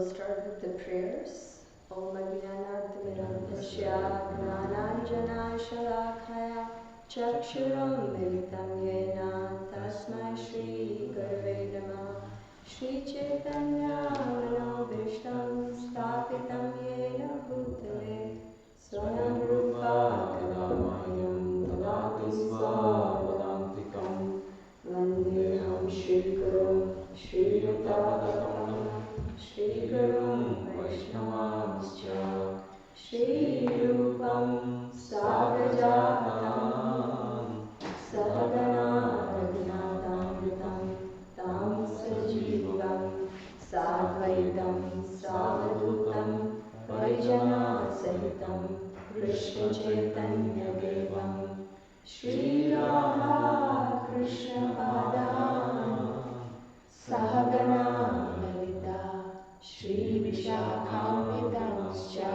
We'll start with the prayers. Om Ajnanatimirandasya Gnananjana Shalakaya Chakshuram Militam Yena Tasmai Shri Gurave Namah Shri Chaitanya Manobhishtam Sthapitam Yena Bhutale Swayam Rupa Kadamayam Dadati Svavadantikam Vandeham Shri Gurum Shri Yutavadapanam Shri Gurum Vaishnavamscha Shri Rupam Savajatam Sahagana Raghunatamritam Tam Sajivam Sadvaitam Savadutam Vaijana Sahitam Krishna Chaitanya Devam Shri Radha Krishna Padam Sahagana Lalita Shri Vishakhamitanscha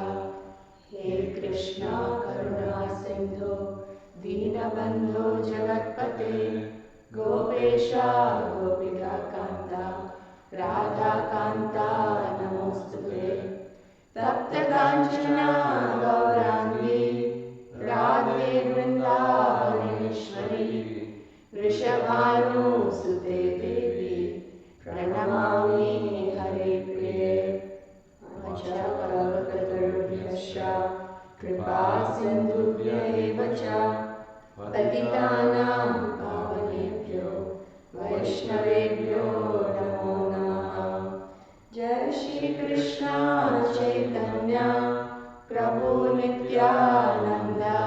He Krishna Karuna Sindhu Dinabandhu Jagatpate Gopesha Gopika Kanta Radha Kanta Namostute Tapta Kanchana Gaurangi Radhe Vrindavaneshwari Vrishabhanu Sute Devi Pranamami Hare Priye Vachakalpatarubhyasya Kripa Sindhubhya Evacha Patitanam Pavanebhyo Vaishnavebhyo Namo Namaha Jai Shri Krishna Chaitanya Prabhu Nityananda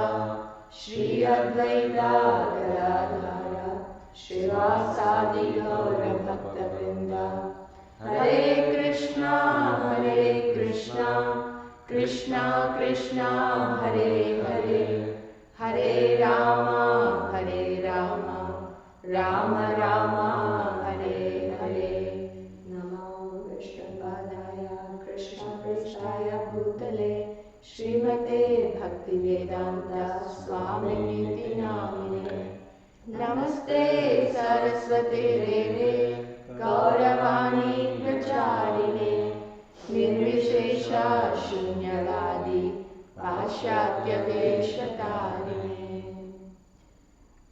Shri Advaita Gadadhara Shrivasadi Gaura Bhakta Vrinda Hare Krishna Krishna Krishna Hare Hare Hare Rama Rama Rama Hare Hare Namo Vishnupadaya Krishna Prestaya Bhutale Srimate Bhaktivedanta Swamini Namine Namaste Saraswati Deve Gauravani Pracharine Nirvishesha Shunyavadi Pashatya Veshatarine.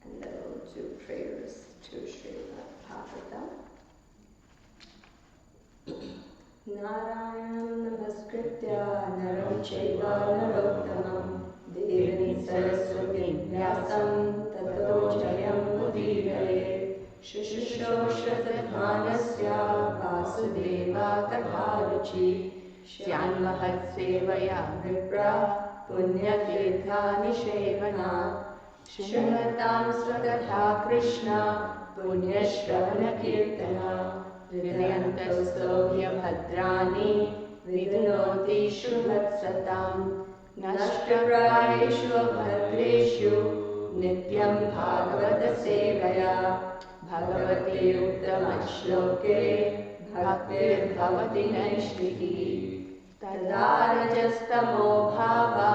And then we'll do prayers to Srila Bhagavatam. Narayanam Namaskritya Naram Chaiva Narottamam Devim Saraswati Vyasam Tato Jayam Mudiraye Shishoshatadhanasya Vasudeva Katharuchi Shyanmahat Sevaya Vipra Punyatirtha Nishevana Shrimatam Swakatha Krishna Punyashravana Kirtana Hridayantastobhya Bhadrani Vidunoti Shubhatsatam Nashtaprayeshu Bhadreshu Nityam Bhagavata Sevaya Bhagavati Uttamashloke Bhaktir Bhavati Naishtihi Tadarajastamo Bhava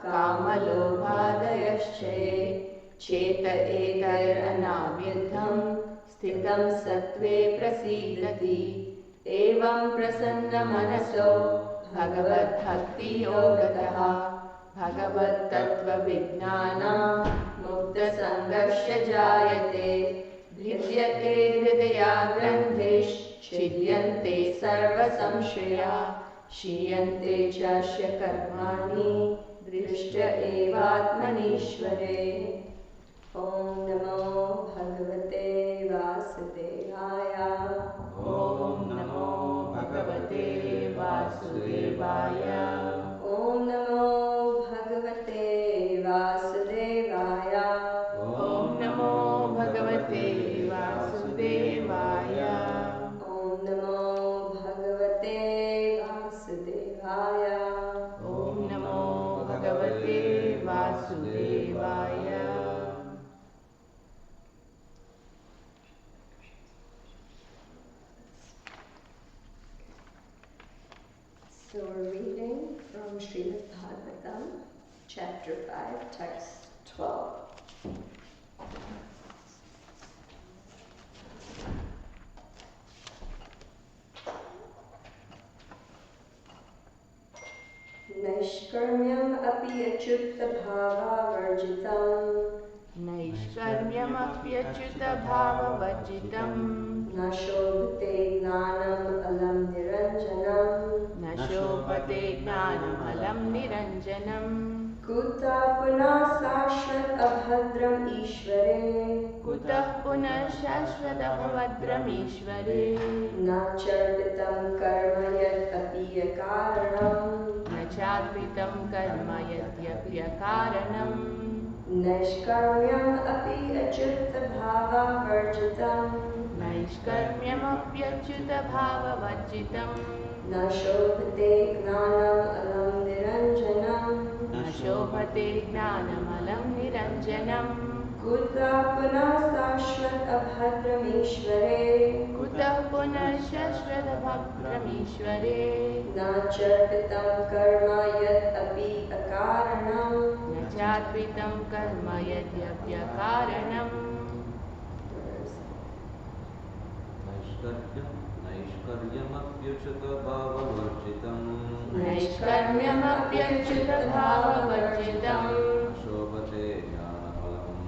Kamalobhadayasche Cheta Etar Anavyadham Sthitam Sattve Prasidati Evam Prasanna Manaso Bhagavat Bhakti Yogataha Bhagavat Tattva Vijnana Mukta Sangarsha Jayate Bhidyate Hridaya Grandhish Chidyante Sarva Samshaya Shiyante Chasya Karmani Drishta Evatmanishvare Om Namo Bhagavate Vasudevaya Om Namo Bhagavate Vasudevaya Om Namo Bhagavate Vasudevaya Om Namo Bhagavate Vasudevaya Om Namo Bhagavate Vasudevaya Om Namo Bhagavate Vasudevaya. So we're reading from Srimad Bhagavatam, chapter 5, text 12. Naishkarmyam api achyutta bhava varjitam. नैष्कर्म्यमप्यच्युतभाववर्जितम् Na shobhate gnanam alam niranjanam. न शोभते ज्ञानमलं निरञ्जनम् Kuta punah sashvat abhadram ishvare. कुतः पुनः शाश्वतभद्रमीश्वरे Na charpitam karma yad api akaranam. न चार्पितं कर्म यद्यप्यकारणम् Naishkarmyam api achyutta bhava varjitam. नैष्कर्म्यमप्यच्युतभाववर्जितम् Na shobhate gnanam alam niranjanam. न शोभते ज्ञानमलं निरञ्जनम् Kuta punah sashvat abhadram ishvare. कुतः पुनः शाश्वतभद्रमीश्वरे Na charpitam karma yad api akaranam. न चार्पितं कर्म यद्यप्यकारणम् नैष्कर्म्यमप्युच्युतभाववर्जितम् नैष्कर्म्यमप्यच्युतभाववर्जितम् शोभते ज्ञानफलं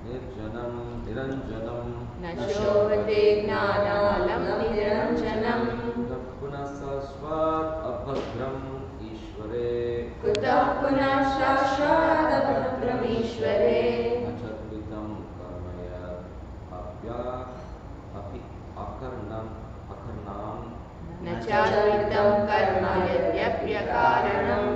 निर्जनं निरञ्जनम् न शोभते ज्ञानमलं निरञ्जनम् पुनः शाश्वत अभद्रम् ईश्वरे कुतः पुनः शाश्वतभद्रमीश्वरे अचर्पितं कर्म यत् अकर्णाम् न चार्पितं कर्म यद्यप्यकारणम्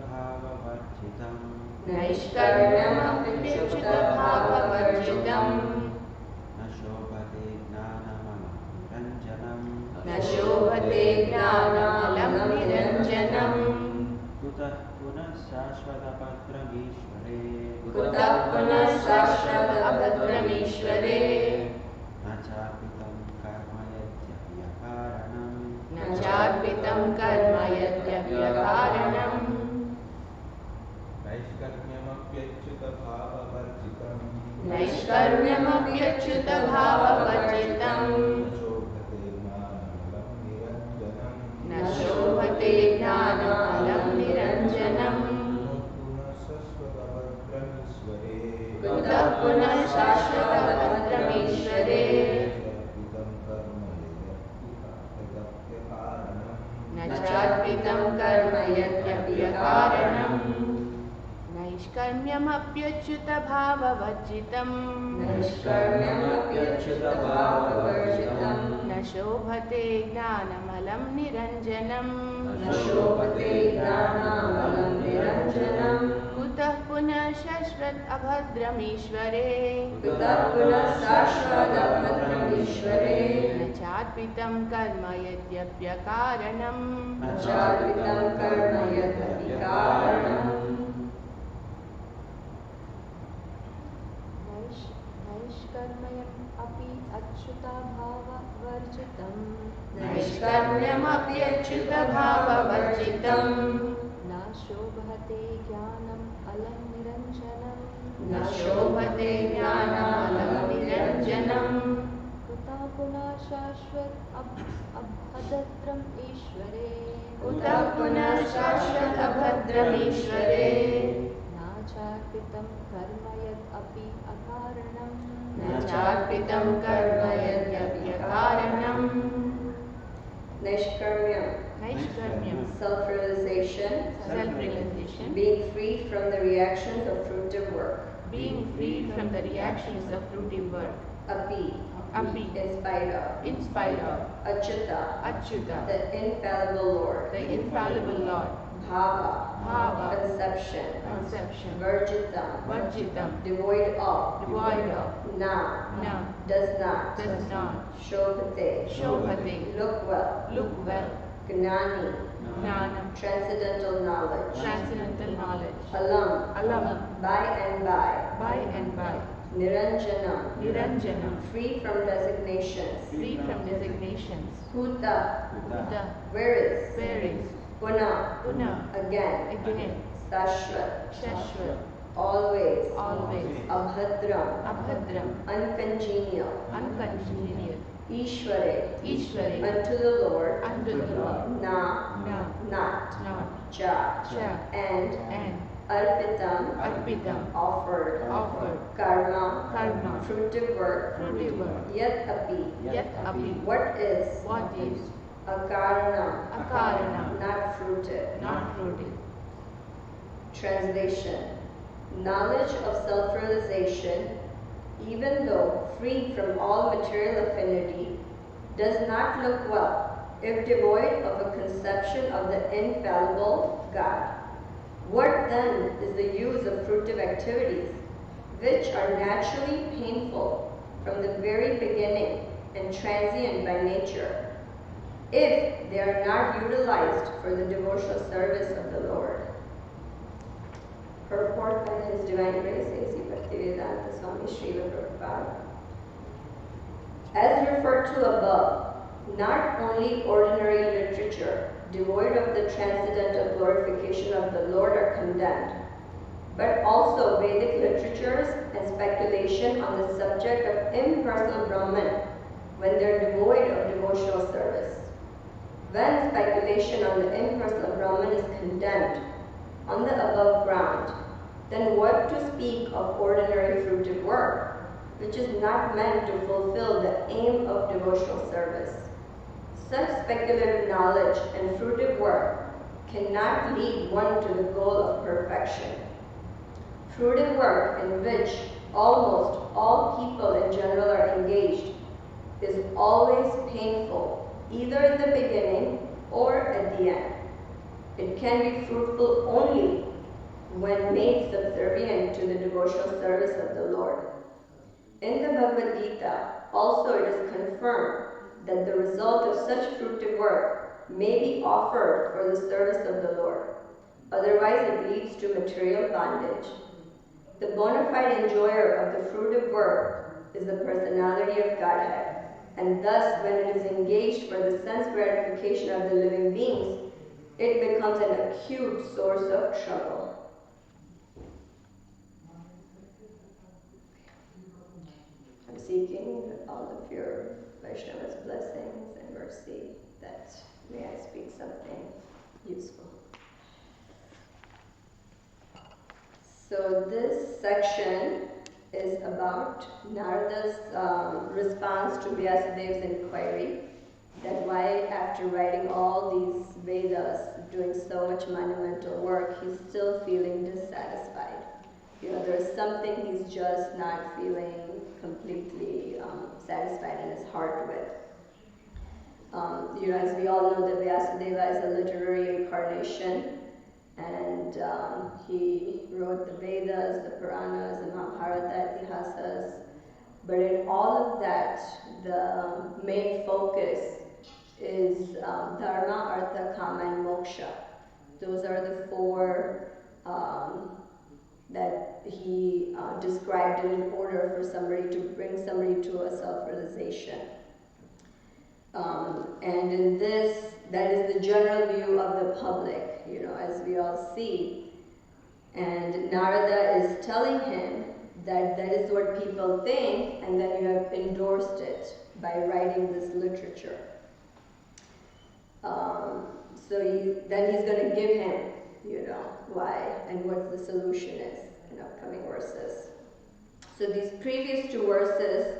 नैष्कर्म्यमप्यच्युतभाववर्जितम् नैष्कर्म्यमप्यच्युतभाववर्जितम् न शोभते ज्ञानमलं निरञ्जनम् न शोभते ज्ञानमलं निरञ्जनम् कुतः पुनः शाश्वतभद्रमीश्वरे कुतः पुनः शाश्वतभद्रमीश्वरे न चार्पितं कर्म यद्यप्यकारणम् न चार्पितं कर्म यद्यप्यकारणम् नैष्कर्म्यमप्यच्युतभाववर्जितम् नैष्कर्म्यमप्यच्युतभाववर्जितम् न शोभते ज्ञानमलं निरञ्जनम् न शोभते ज्ञानमलं निरञ्जनम् कुतः पुनः शाश्वतभद्रमीश्वरे चार्पितं कर्म यदप्यकारणम् न चार्पितं कर्म यद्यप्यकारणम् नैष्कर्म्यमप्यच्युतभाववर्जितम् Naishkarmyamapyachyutavavavarjitam. न शोभते ज्ञानमलं निरञ्जनम् न शोभते ज्ञानमलं निरञ्जनम्. कुतः पुनः शाश्वत अभद्रमीश्वरे कुतः पुनः शाश्वतभद्रमीश्वरे. न चार्पितं कर्म यद्यप्यकारणम् न चार्पितं कर्म यदपिकारणम्. नैष्कर्म्यमपि अच्युतभाववर्जितम् नैष्कर्म्यमप्यच्युतभाववर्जितम् न शोभते ज्ञानम् अलं निरञ्जनम् न शोभते ज्ञानमलं निरञ्जनम् कुतः पुनः शाश्वत अभद्रम् ईश्वरे कुतः पुनः शाश्वत अभद्रमीश्वरे न चार्पितं कर्म यद् अपि अकारणम् न चार्पितं कर्म यद्यप्यकारणम् Naishkarmyam. नैष्कर्म्यं Self-realization. self-realization Being free from the reactions of fruitive work. being free from the reactions of fruitive work Api. Api. In spite of. in spite of Achyuta. Achyuta The infallible Lord. the infallible Lord Bhava. Bhava. Conception. conception Varjitam. Varjitam Devoid of. devoid of Na. na Does not. does not Shobhate. Shobhate. Look well. look well Gnani. Gnanam Transcendental knowledge. transcendental knowledge Alam. Alam By and by. by and by Niranjanam. Niranjanam Free from designations. free from designations Kuta. the Where is. where is Puna. Puna Again. again Sashvat. Shashwat Always. always Abhadram. Abhadram Uncongenial. uncongenial Ishvare, Ishvare, unto the Lord, unto the Lord, na, na, not, not, cha, cha, and arpitam, arpitam, offered, offered, karma, karma, fruitive work, fruitive work, yet api, yet api, what is, what is, akaranam, akaranam, not fruitive. not fruitive. Translation: knowledge of self-realization, even though free from all material affinity, does not look well if devoid of a conception of the infallible God. What then is the use of fruitive activities, which are naturally painful from the very beginning and transient by nature, if they are not utilized for the devotional service of the Lord? Purport by His Divine Grace A.C. Bhaktivedanta Swami Srila Prabhupada. As referred to above, not only ordinary literature devoid of the transcendental glorification of the Lord are condemned, but also Vedic literatures and speculation on the subject of impersonal Brahman when they're devoid of devotional service. When speculation on the impersonal Brahman is condemned on the above ground, then what to speak of ordinary fruitive work, which is not meant to fulfill the aim of devotional service? Such speculative knowledge and fruitive work cannot lead one to the goal of perfection. Fruitive work in which almost all people in general are engaged is always painful, either in the beginning or at the end. It can be fruitful only when made subservient to the devotional service of the Lord. In the Bhagavad Gita, also it is confirmed that the result of such fruitive work may be offered for the service of the Lord. Otherwise, it leads to material bondage. The bona fide enjoyer of the fruitive work is the personality of Godhead, and thus, when it is engaged for the sense gratification of the living beings, it becomes an acute source of trouble. I'm seeking all of your Vaishnava's blessings and mercy that may I speak something useful. So this section is about Narada's response to Vyasadev's inquiry, that why after writing all these Vedas, doing so much monumental work, he's still feeling dissatisfied. You know, there's something he's just not feeling completely satisfied in his heart with. You know, as we all know, that Vyasadeva is a literary incarnation, and he wrote the Vedas, the Puranas, the Mahabharata, Itihasas. But in all of that, the main focus is Dharma, Artha, Kama, and Moksha. Those are the four that he described in order for somebody to bring somebody to a self-realization. And in this, that is the general view of the public, you know, as we all see. And Narada is telling him that that is what people think, and that you have endorsed it by writing this literature. Then he's going to give him, you know, why and what the solution is in upcoming verses. So these previous two verses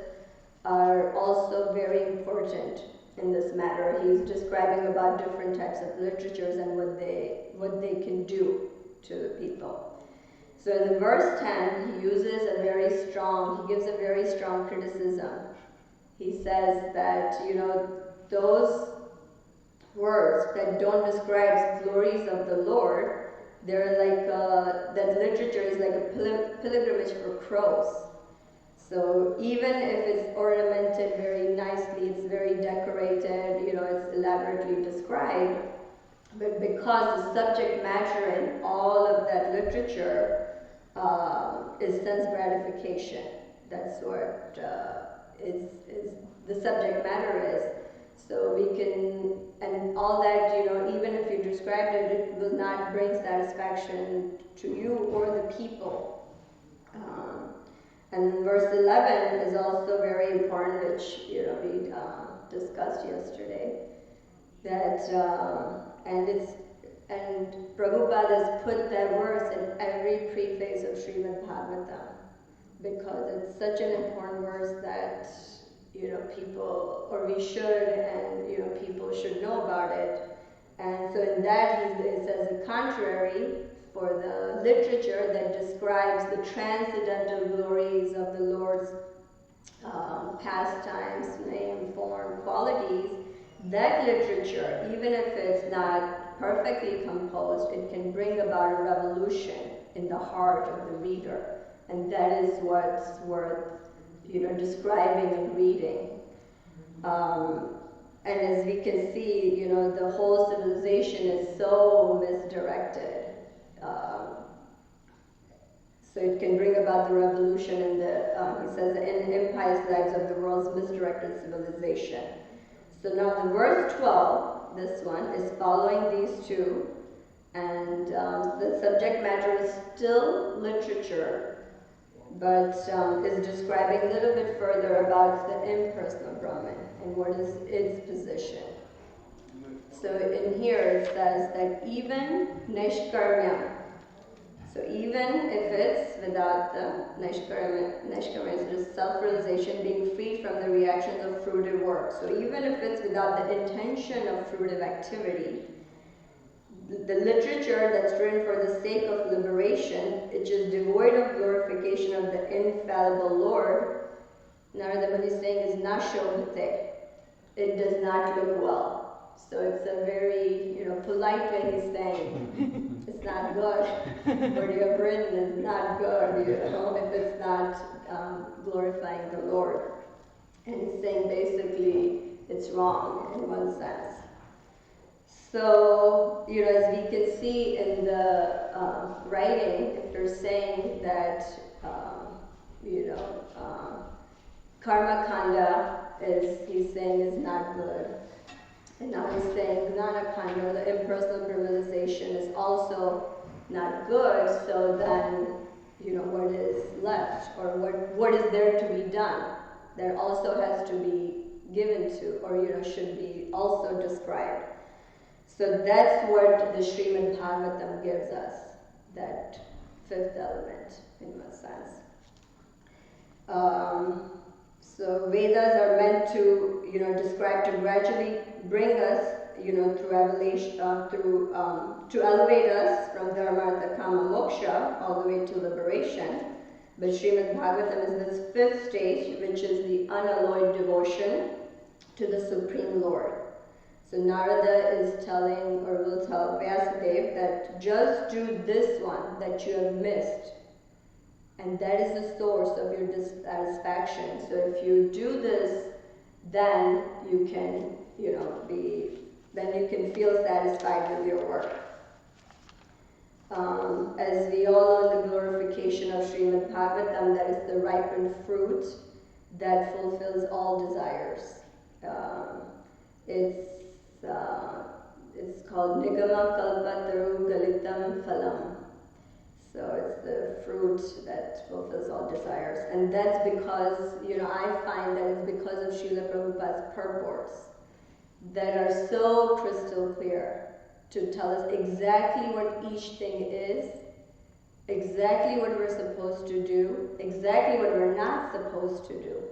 are also very important in this matter. He's describing about different types of literatures and what they can do to the people. So in the verse 10, he gives a very strong criticism. He says that, you know, those words that don't describe glories of the Lord, they're like, that literature is like a pilgrimage for crows. So even if it's ornamented very nicely, it's very decorated, you know, it's elaborately described, but because the subject matter in all of that literature is sense gratification. That's what is the subject matter is. So we can, and all that, you know, even if you described it, it will not bring satisfaction to you or the people. And verse 11 is also very important, which we discussed yesterday. That and Prabhupada has put that verse in every preface of Srimad Bhagavatam because it's such an important verse that people, or we should, and people should know about it. And so in that he says the contrary for the literature that describes the transcendental glories of the Lord's pastimes, name, form, qualities. That literature, even if it's not perfectly composed, it can bring about a revolution in the heart of the reader. And that is what's worth describing and reading. And as we can see, the whole civilization is so misdirected. So it can bring about the revolution in he says, in impious lives of the world's misdirected civilization. So now the verse 12, this one, is following these two. And the subject matter is still literature, but is describing a little bit further about the impersonal Brahman and what is its position. So in here it says that even Nishkarmya, so even if it's without the Nishkarmya, it is self-realization, being freed from the reactions of fruitive work. So even if it's without the intention of fruitive activity, the literature that's written for the sake of liberation, which is devoid of glorification of the infallible Lord, Narada Muni is saying is nashobhate. It does not look well. So it's a very, polite way he's saying it's not good. What you have written is not good, if it's not glorifying the Lord. And he's saying basically it's wrong in one sense. So, as we can see in the writing, if they're saying that, karma kanda he's saying is not good. And now he's saying gnana kanda, the impersonal realization, is also not good. So then, what is left, or what is there to be done that also has to be given to, or should be also described. So that's what the Srimad Bhagavatam gives us, that fifth element, in one sense. So Vedas are meant to, describe, to gradually bring us, through revelation, to elevate us from dharma, artha, kama, moksha, all the way to liberation. But Srimad Bhagavatam is this fifth stage, which is the unalloyed devotion to the Supreme Lord. So Narada is telling, or will tell Vyasadeva, that just do this one that you have missed. And that is the source of your dissatisfaction. So if you do this, then you can, then you can feel satisfied with your work. As we all know, the glorification of Srimad Bhagavatam, that is the ripened fruit that fulfills all desires. It's called Nigama Kalpataru Galitam Phalam. So it's the fruit that fulfills all desires. And that's because, I find that it's because of Srila Prabhupada's purports that are so crystal clear to tell us exactly what each thing is, exactly what we're supposed to do, exactly what we're not supposed to do.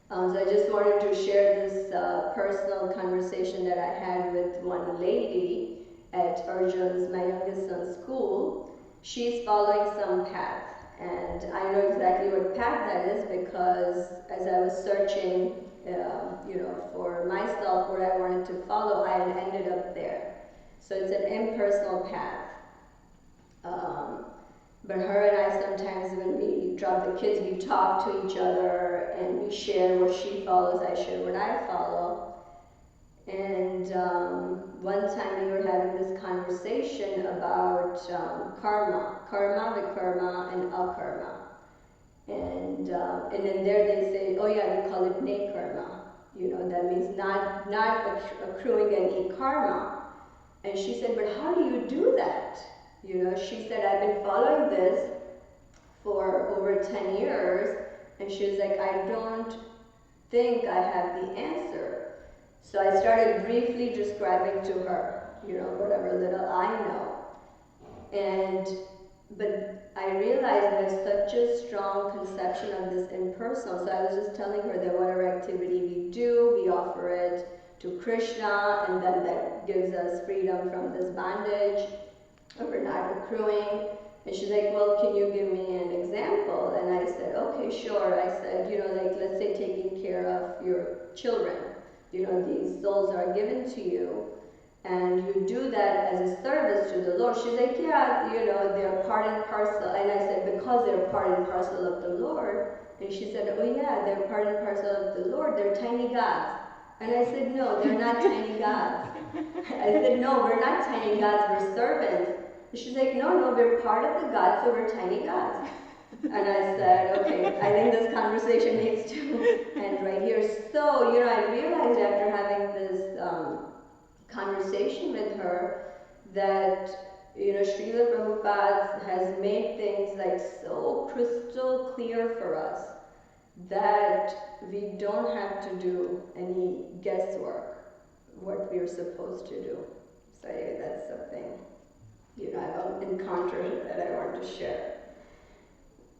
So I just wanted to share this personal conversation that I had with one lady at Arjun's, my youngest son's school. She's following some path, and I know exactly what path that is because as I was searching, for myself what I wanted to follow, I had ended up there. So it's an impersonal path. But her and I sometimes, when we drop the kids, we talk to each other and we share what she follows, I share what I follow. And one time we were having this conversation about karma, vikarma, and akarma. And in there they say, oh yeah, we call it nekarma. That means not accruing any karma. And she said, but how do you do that? She said, I've been following this for over 10 years, and she was like, I don't think I have the answer. So I started briefly describing to her, whatever little I know. But I realized there's such a strong conception of this impersonal. So I was just telling her that whatever activity we do, we offer it to Krishna, and then that gives us freedom from this bondage of we're not accruing. And she's like, well, can you give me an example? And I said, okay, sure. I said, let's say taking care of your children. These souls are given to you, and you do that as a service to the Lord. She's like, yeah, they're part and parcel. And I said, because they're part and parcel of the Lord. And she said, oh yeah, they're part and parcel of the Lord. They're tiny gods. And I said, no, they're not tiny gods. I said, no, we're not tiny gods, we're servants. And she's like, no, we're part of the gods, so we're tiny gods. And I said, okay, I think this conversation needs to end right here. So, I realized after having this conversation with her that, Srila Prabhupada has made things like so crystal clear for us that we don't have to do any guesswork what we're supposed to do. So that's something, I've encountered that I want to share.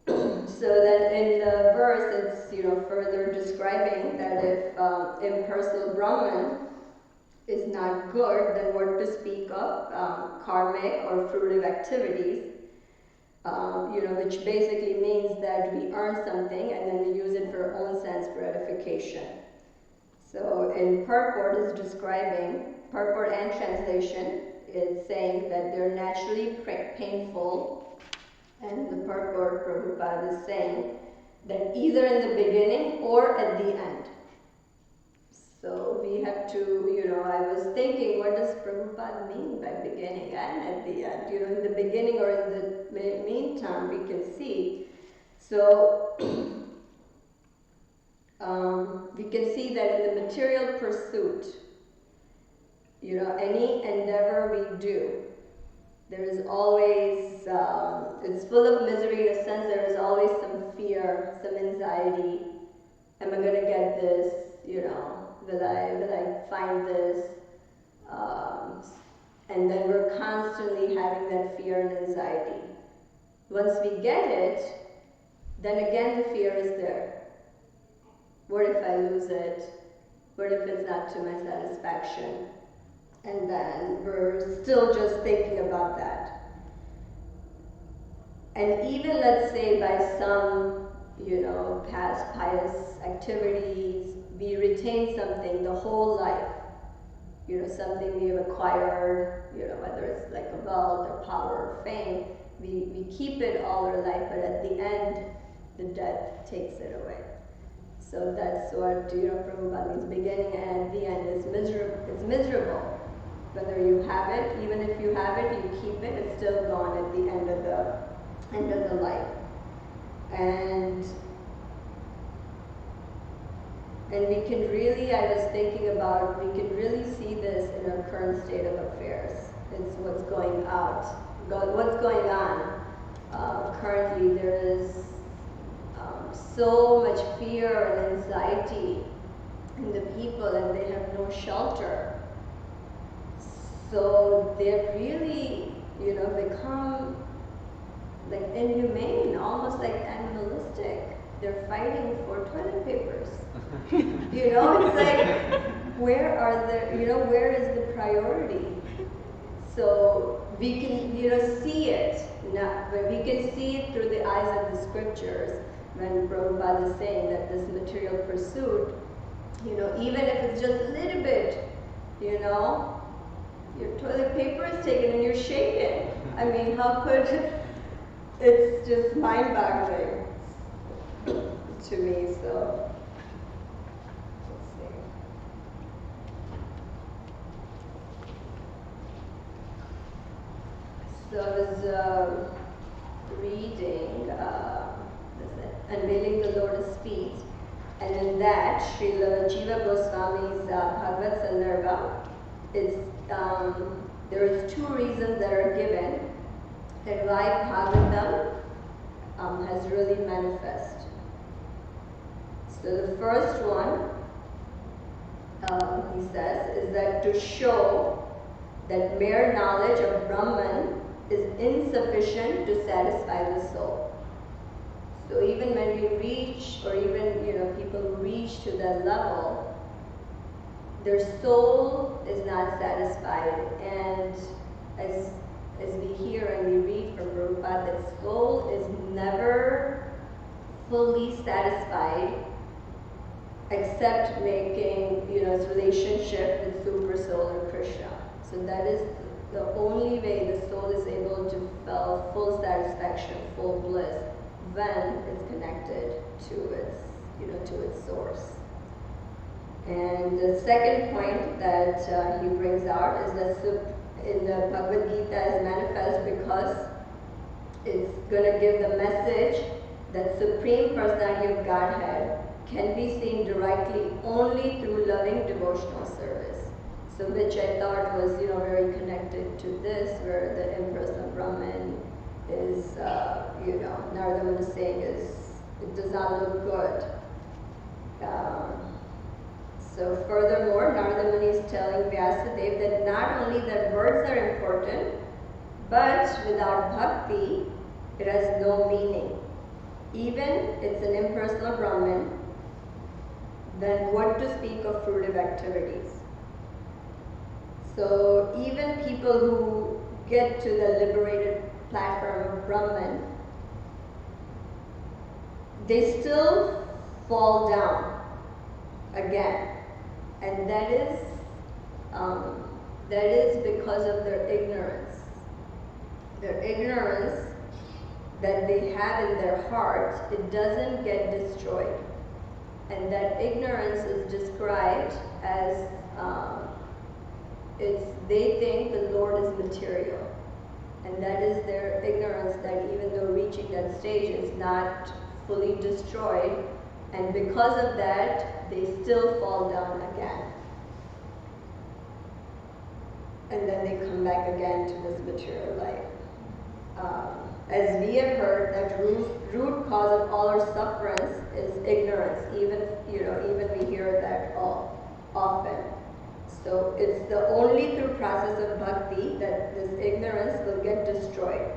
So that in the verse, it's, further describing that if impersonal Brahman is not good, then what to speak of karmic or fruitive activities, which basically means that we earn something and then we use it for our own sense gratification. So in purport is describing, purport and translation is saying that they're naturally painful, and the purport Prabhupada is saying that either in the beginning or at the end. So we have to, I was thinking, what does Prabhupada mean by beginning and at the end? In the beginning or in the meantime, we can see. So we can see that in the material pursuit, any endeavor we do, there is always, it's full of misery in a sense. There is always some fear, some anxiety. Am I going to get this? Will I find this? And then we're constantly having that fear and anxiety. Once we get it, then again the fear is there. What if I lose it? What if it's not to my satisfaction? And then we're still just thinking about that. And even, let's say, by some, past pious activities, we retain something the whole life. Something we have acquired, whether it's like a wealth or power or fame, we keep it all our life, but at the end, the death takes it away. So that's what, Prabhupada means, beginning and at the end is miserable. It's miserable. Whether you have it, even if you have it, you keep it, it's still gone at the end of the life. And we can really, I was thinking about, we can really see this in our current state of affairs. It's what's going on. Currently there is so much fear and anxiety in the people, and they have no shelter. So they're really, become like inhumane, almost like animalistic. They're fighting for toilet papers. It's like, where is the priority? So we can, see it now, but we can see it through the eyes of the scriptures when Prabhupada is saying that this material pursuit, even if it's just a little bit, your toilet paper is taken and you're shaken. I mean, how could, it's just mind-boggling to me, so. So I was reading Unveiling the Lotus Feet, and in that, Srila Jiva Goswami's Bhagavad Sandarbha, there is two reasons that are given that why Bhagavatam has really manifest. So the first one, he says, is that to show that mere knowledge of Brahman is insufficient to satisfy the soul. So even when we reach, or even people reach to that level, their soul is not satisfied. And as we hear and we read from Prabhupada, that soul is never fully satisfied except making its relationship with Super Soul or Krishna. So that is the only way the soul is able to feel full satisfaction, full bliss, when it's connected to its source. And the second point that he brings out is that in the Bhagavad Gita is manifest because it's going to give the message that Supreme Personality of Godhead can be seen directly only through loving devotional service. So which I thought was very connected to this, where the impersonal Brahman is, Narada Muni is saying it does not look good. So furthermore, Narada Muni is telling Vyasadeva that not only that words are important, but without bhakti, it has no meaning. Even it's an impersonal Brahman, then what to speak of fruitive activities? So even people who get to the liberated platform of Brahman, they still fall down again. And that is because of their ignorance. Their ignorance that they have in their heart, it doesn't get destroyed. And that ignorance is described as they think the Lord is material. And that is their ignorance, that even though reaching that stage is not fully destroyed, and because of that, they still fall down again. And then they come back again to this material life. As we have heard, that root cause of all our sufferance is ignorance. Even we hear that often. So it's the only through process of bhakti that this ignorance will get destroyed.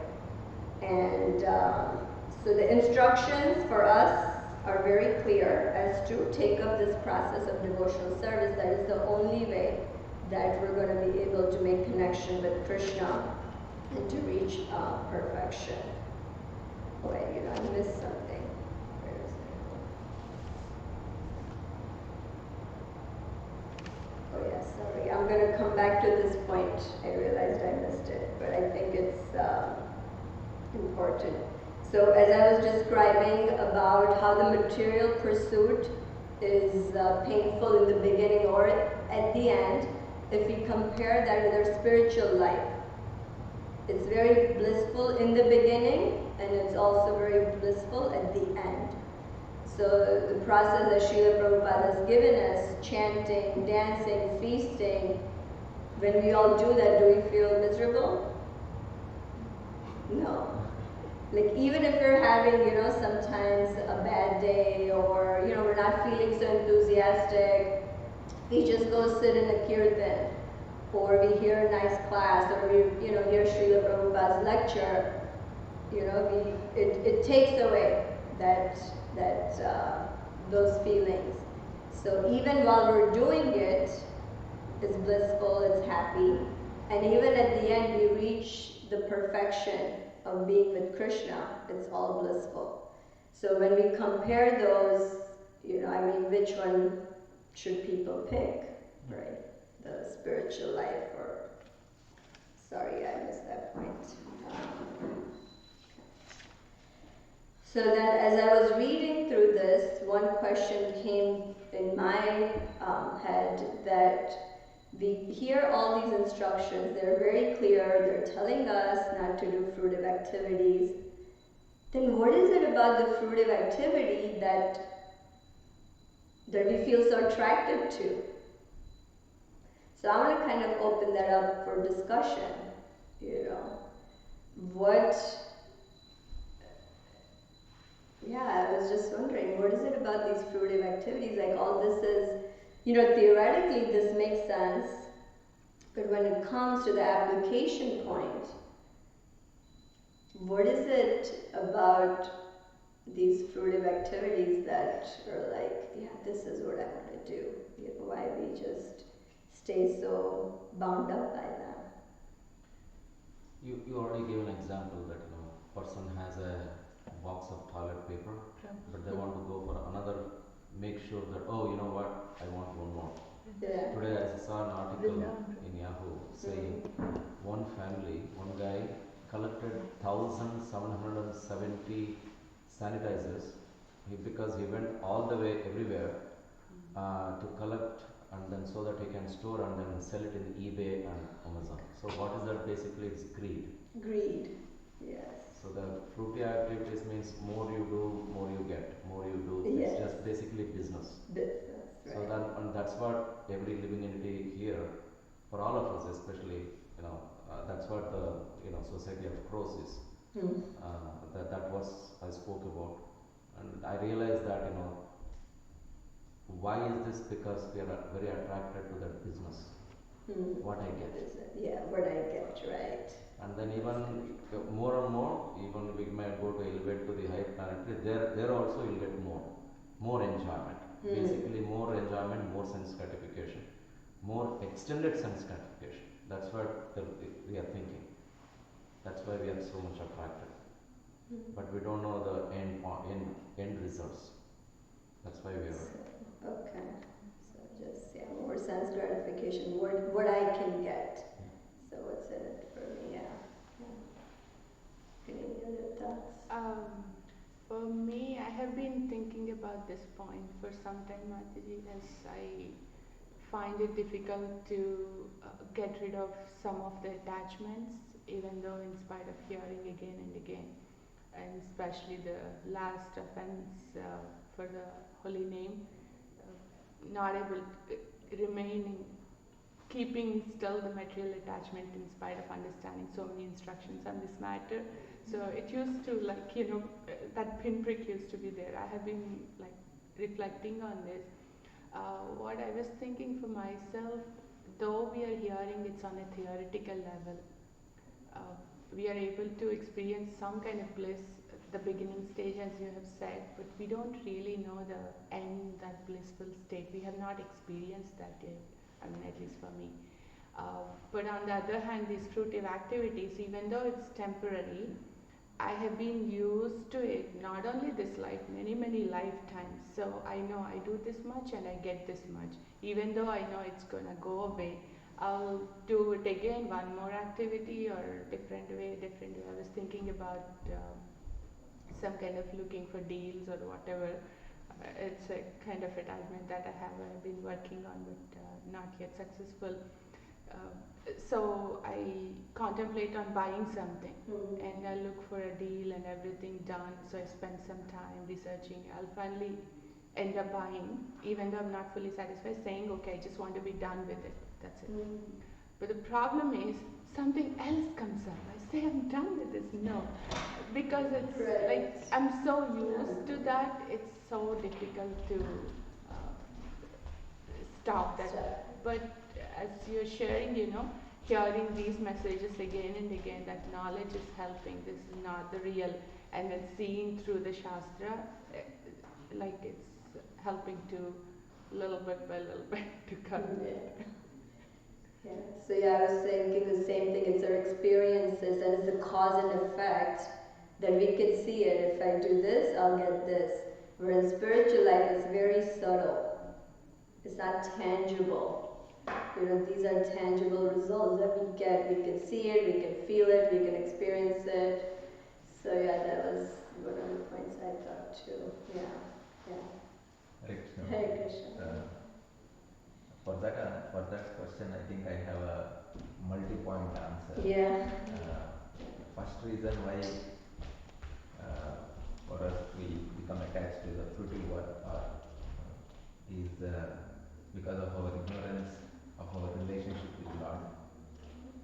And so the instructions for us are very clear as to take up this process of devotional service. That is the only way that we're going to be able to make connection with Krishna and to reach perfection. Oh wait, I missed something. Where is it? Oh yeah, sorry. I'm going to come back to this point. I realized I missed it, but I think it's important. So as I was describing about how the material pursuit is painful in the beginning or at the end, if we compare that with our spiritual life, it's very blissful in the beginning and it's also very blissful at the end. So the process that Srila Prabhupada has given us, chanting, dancing, feasting, when we all do that, do we feel miserable? No. Like even if we're having, sometimes a bad day or, we're not feeling so enthusiastic, we just go sit in a kirtan or we hear a nice class or we, hear Srila Prabhupada's lecture, it takes away those feelings. So even while we're doing it, it's blissful, it's happy. And even at the end, we reach the perfection of being with Krishna, it's all blissful. So when we compare those, which one should people pick, right? The spiritual life or, sorry, I missed that point. So that as I was reading through this, one question came in my head that we hear all these instructions, they're very clear, they're telling us not to do fruitive activities. Then what is it about the fruitive activity that we feel so attracted to? So I want to kind of open that up for discussion, Yeah, I was just wondering, what is it about these fruitive activities? Like all this is, theoretically this makes sense, but when it comes to the application point, what is it about these fruitive activities that are like, yeah, this is what I want to do? Why we just stay so bound up by them? You already gave an example that person has a box of toilet paper, but they want to go for another. Make sure that you know what, I want one more. Yeah. Today I saw an article in Yahoo saying one family, one guy collected 1,770 sanitizers because he went all the way everywhere to collect, and then so that he can store and then sell it in eBay and Amazon. So what is that basically? It's greed. Greed, yes. So the fruity activities means more you do, more you get, more you do. Yes. It's just basically business. Business, right. So that's what every living entity here, for all of us especially, that's what the society of crows is. That was I spoke about, and I realized that why is this? Because we are very attracted to that business. What I get. Yeah, what I get, right. And then even more and more, even we might go to elevate to the high planetary, there also you'll get more enjoyment. Basically more enjoyment, more sense gratification, more extended sense gratification. That's what we are thinking. That's why we are so much attracted. But we don't know the end results. That's why we are. Okay. So just more sense gratification, what I can get. So what's in it for me? Yeah. Any other thoughts? For me, I have been thinking about this point for some time, Mataji, as I find it difficult to get rid of some of the attachments, even though in spite of hearing again and again, and especially the last offense for the holy name, not able to remaining, keeping still the material attachment in spite of understanding so many instructions on this matter. So it used to that pinprick used to be there. I have been reflecting on this. What I was thinking for myself, though we are hearing it's on a theoretical level, we are able to experience some kind of bliss at the beginning stage, as you have said, but we don't really know the end, that blissful state. We have not experienced that yet, at least for me. But on the other hand, these fruitive activities, even though it's temporary, I have been used to it, not only this life, many, many lifetimes. So I know I do this much and I get this much. Even though I know it's going to go away, I'll do it again, one more activity or different way. I was thinking about some kind of looking for deals or whatever. It's a kind of attachment that I've been working on, but not yet successful. So I contemplate on buying something, and I look for a deal and everything done. So I spend some time researching. I'll finally end up buying, even though I'm not fully satisfied, saying, okay, I just want to be done with it. That's it. But the problem is something else comes up. I say I'm done with this. No, because it's like I'm so used to that. It's so difficult to stop that. But as you're sharing, hearing these messages again and again, that knowledge is helping. This is not the real, and then seeing through the Shastra, like it's helping to little bit by little bit to come. Yeah. So I was thinking the same thing. It's our experiences and it's the cause and effect that we can see it. If I do this, I'll get this. Where in spiritual life, it's very subtle. It's not tangible. These are tangible results that we get. We can see it, we can feel it, we can experience it. So that was one of the points I thought too. Yeah. Hare Krishna. Hare Krishna. For that question, I think I have a multi-point answer. Yeah. First reason why for us we become attached to the fruity work is because of our ignorance of our relationship with Lord.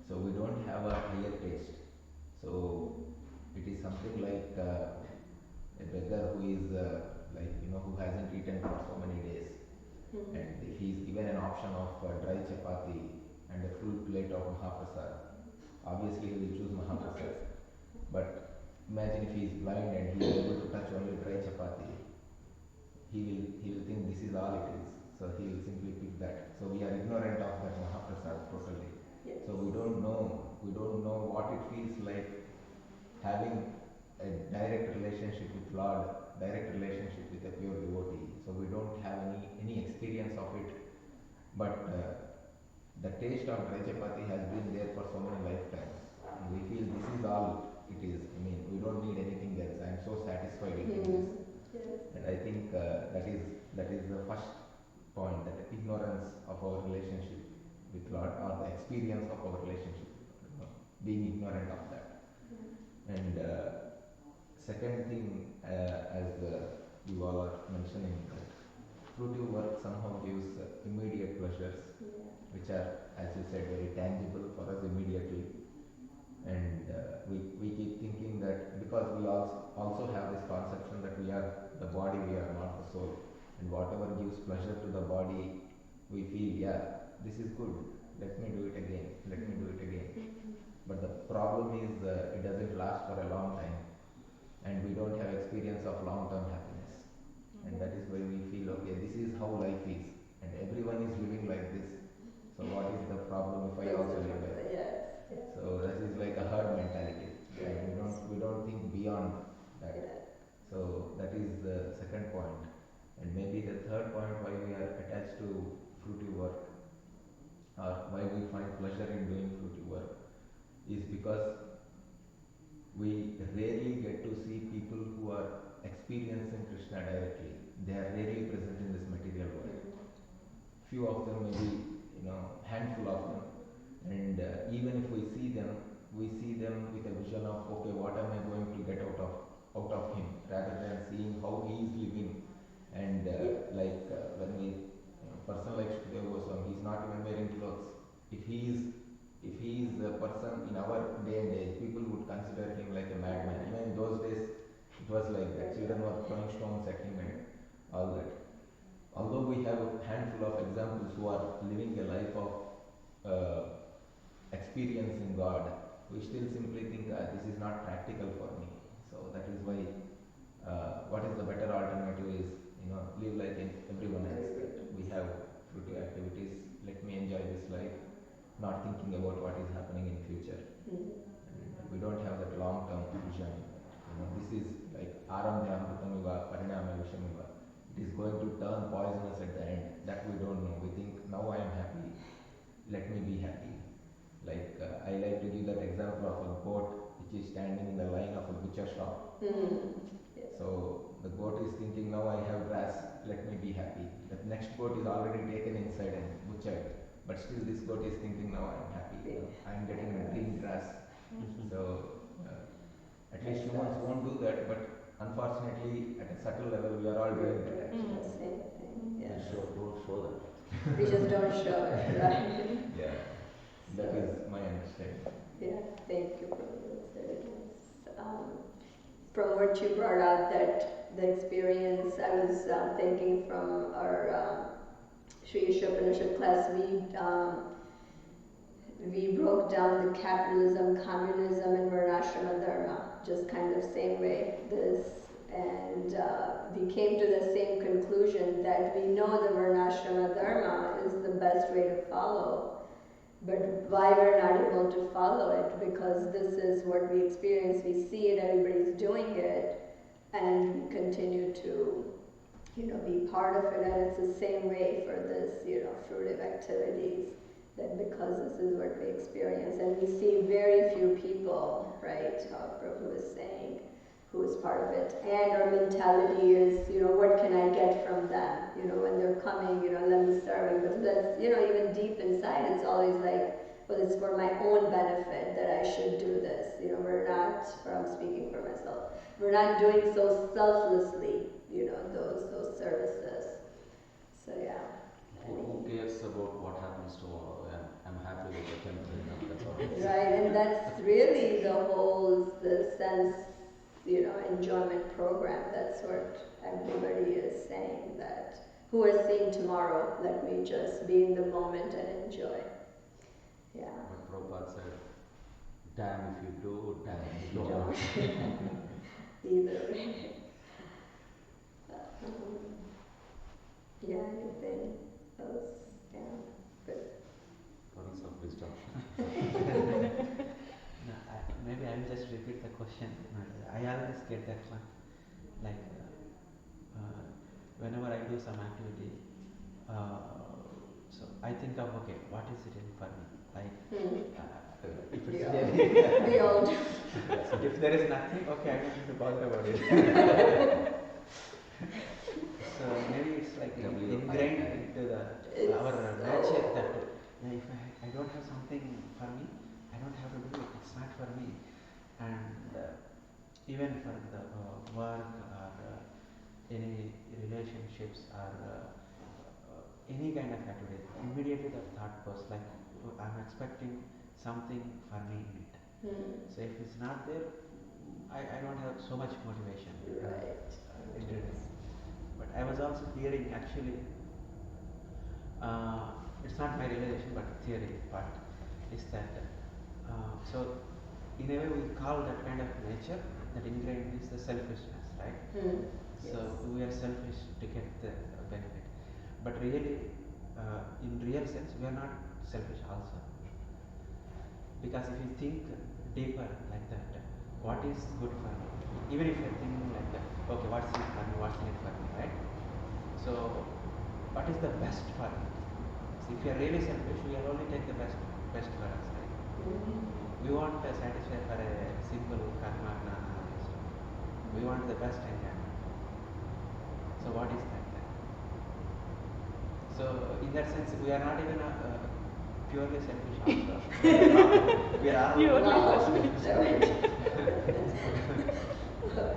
So we don't have a higher taste. So it is something like a beggar who is who hasn't eaten for so many days, and if he is given an option of dry chapati and a full plate of Mahaprasad, obviously he will choose Mahaprasad. But imagine if he is blind and he is able to touch only dry chapati, he will think this is all it is. So he will simply pick that. So we are ignorant of that Mahaprasad totally. Yes. So we don't know what it feels like having a direct relationship with Lord, direct relationship with a pure devotee. So we don't have any experience of it. But the taste of dry chapati has been there for so many lifetimes. And we feel this is all it is. I mean, we don't need anything else. I am so satisfied with this. Yes. And I think that is the first point, that ignorance of our relationship with Lord, or the experience of our relationship, being ignorant of that. And second thing, as you all are mentioning, that fruitive work somehow gives immediate pleasures, which are, as you said, very tangible for us immediately. And we keep thinking that because we also have this conception that we are the body, we are not the soul, and whatever gives pleasure to the body, we feel, yeah, this is good, let me do it again, let me do it again. But the problem is it doesn't last for a long time, and we don't have experience of long-term happiness. And that is why we feel, okay, this is how life is, and everyone is living like this. So what is the problem if I also live like that? Yes. So that is like a herd mentality. And we don't think beyond that. So that is the second point. And maybe the third point why we are attached to fruitive work, or why we find pleasure in doing fruitive work, is because we rarely get to see people who are experiencing Krishna directly. They are rarely present in this material world. Few of them, maybe handful of them, and even if we see them with a vision of, okay, what am I going to get out of him, rather than seeing how he is living. And when we person like Shukadeva Goswami, he is not even wearing clothes. If he is a person in our day and age, people would consider him like a madman. Even in those days, it was like that. Children were throwing stones at him and all that. Although we have a handful of examples who are living a life of experiencing God, we still simply think that this is not practical for me. So that is why what is the better alternative is, live like everyone else. We have fruitive activities, let me enjoy this life, not thinking about what is happening in future. And we don't have that long-term vision. This is like Arambhya Amritamiva, Parinama Vishamiva. It is going to turn poisonous at the end. That we don't know. We think, now I am happy, let me be happy. Like I like to give that example of a goat which is standing in the line of a butcher shop. So the goat is thinking, now I have grass, let me be happy. The next goat is already taken inside and butchered, but still this goat is thinking, now I am happy, I am getting a green grass. So at least humans won't do that, but unfortunately at a subtle level we are all doing that actually. Same thing. Yes. Don't show that. We just don't show it, right? Yeah, that is my understanding. Yeah, thank you for this. From what you brought out, that the experience, I was thinking from our Sri Ishopanishad class, we broke down the capitalism, communism, and Varnashrama Dharma, just kind of same way. And we came to the same conclusion that we know the Varnashrama Dharma is the best way to follow. But why we're not able to follow it? Because this is what we experience, we see it, everybody's doing it, and we continue to, be part of it. And it's the same way for this, fruitive activities, that because this is what we experience, and we see very few people, right? Prabhu was saying, who is part of it, and our mentality is, what can I get from them? When they're coming, let me serve them. But that's, even deep inside, it's always like, well, it's for my own benefit that I should do this. We're not, I'm speaking for myself, we're not doing so selflessly, those services. So yeah. Who cares about what happens tomorrow? I'm happy with the temporary, that's all. Right, and that's really the sense enjoyment program. That's what everybody is saying, that who has seen tomorrow? Let me just be in the moment and enjoy. Yeah. But Prabhupada said, damn if you do, damn if you Don't. don't. Either way. Yeah, anything else? Yeah, good. Words of wisdom. No, maybe I will just repeat the question. I always get that one. Like, whenever I do some activity, so I think of, okay, what is it in for me? Like, if it's really, we all do. if there is nothing, okay, I don't need to bother about it. So maybe it's like ingrained into our nature that if I don't have something for me, I don't have to do it. It's not for me. And even for the work or any relationships or any kind of activity, immediately the thought goes like, I'm expecting something for me in it. So if it's not there, I don't have so much motivation. Right. Into this. But I was also hearing actually, it's not my realization but theory part, is that so in a way we call that kind of nature, that ingrained is the selfishness, right? So Yes. we are selfish to get the benefit. But really, in real sense, we are not selfish also. Because if you think deeper like that, what is good for me? Even if you're thinking like that, okay, what's in it for me, what's in it for me, right? So, what is the best for me? So if you're really selfish, we will only take the best for us, right? We won't satisfy for a simple karma, gnana, all this stuff. We want the best enjoyment. So what is that then? So in that sense, we are not even purely selfish also. We are all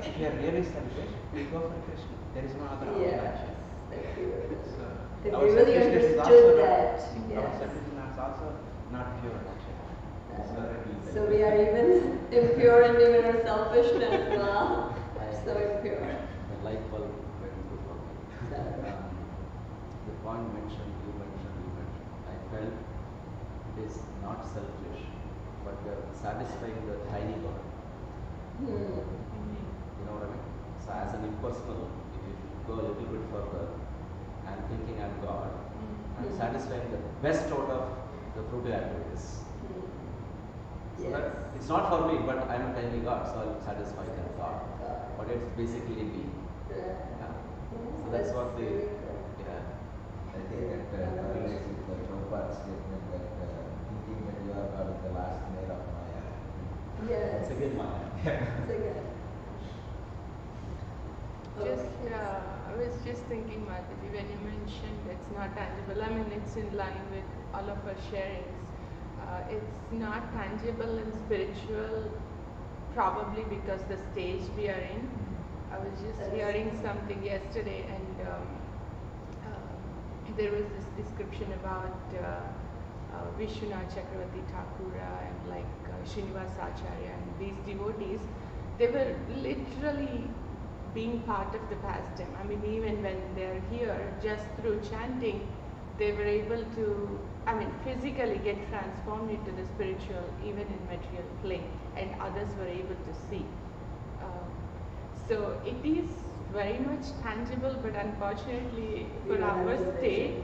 If you are really selfish, we go for Krishna. There is no other option. So If our we really selfishness is understood also that, our yes. selfishness is also not pure actually. So we are even impure and even our selfishness as well. So impure. The light bulb went through for me. The point you mentioned, I felt it is not selfish, but we are satisfying the tiny God. You know what I mean? So as an impersonal, if you go a little bit further, I'm thinking I'm God. I'm satisfying the best out of the fruitive activities. So that it's not for me, but I'm a tiny God, so I'll satisfy that God. But it's basically me. Yeah. So that's what the I think that correlates with the Prabhupada's statement that thinking that you are God is the last nail of Maya. Yes. It's a good Maya. It's a good. I was just thinking, Mataji, when you mentioned it's not tangible, I mean, it's in line with all of our sharings. It's not tangible and spiritual, probably because the stage we are in. I was just hearing something yesterday, and there was this description about Vishwanath Chakravarti Thakura and like Srinivas Acharya and these devotees. They were literally being part of the pastime. I mean, even when they're here, just through chanting, they were able to, I mean, physically get transformed into the spiritual, even in material plane, and others were able to see. So it is very much tangible, but unfortunately for our state,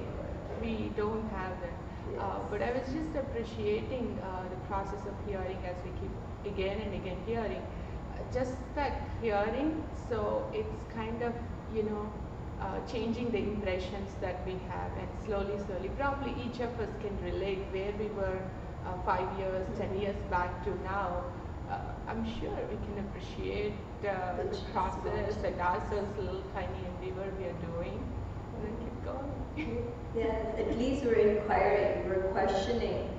we don't have that. But I was just appreciating the process of hearing as we keep again and again hearing. Just that hearing, so it's kind of, changing the impressions that we have, and slowly, probably each of us can relate where we were 5 years, 10 years back to now. I'm sure we can appreciate the process and ourselves, little tiny endeavor we are doing, and then keep going. Yes, at least we're inquiring, we're questioning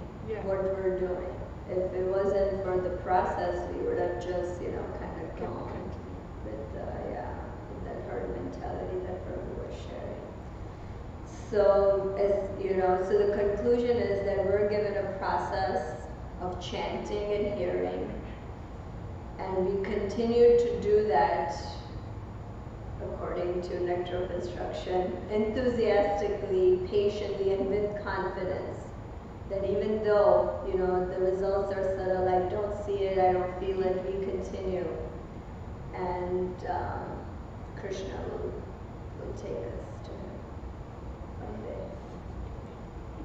what we're doing. If it wasn't for the process, we would have just, kind of gone with that hard mentality that Prabhu was sharing. So, so the conclusion is that we're given a process of chanting and hearing, And we continue to do that according to Nectar of Instruction, enthusiastically, patiently, and with confidence. That even though, the results are subtle, I don't see it, I don't feel it, we continue. And Krishna will take us to him one day.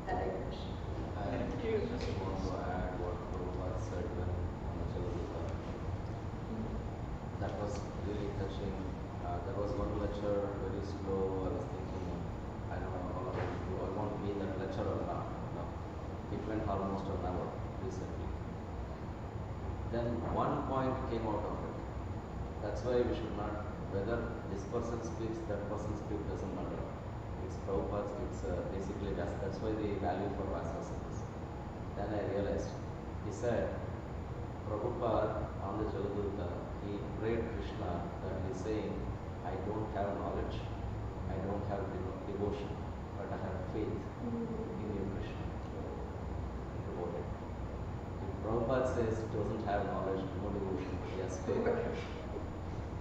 Hare Krishna. I just want to add what Prabhupada said when on the Jagadita. That was really touching. There was one lecture, very slow. I was thinking, I don't know how long I want to be in that lecture or not. No. It went almost an hour recently. Then one point came out of it. That's why we should not, whether this person speaks, that person speaks, doesn't matter. It's Prabhupada, it's basically that's why the value for Vasas is. Then I realized, he said, Prabhupada on the Jagadutta, he prayed Krishna that he's saying, I don't have knowledge, I don't have devotion, but I have faith in you, Krishna. Think about it. If Prabhupada says he doesn't have knowledge, no devotion, but he has faith,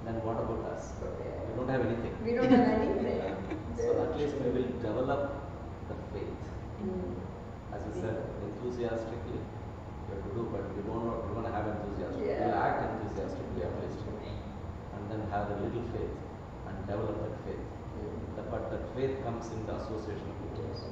then what about us? We don't have anything. We don't have anything. So at least we will develop the faith. As I said, enthusiastically, we have to do, but we don't want to have enthusiasm. Yeah. We'll act enthusiastically at least. And then have a little faith and develop that faith. But that faith comes in the association of devotees.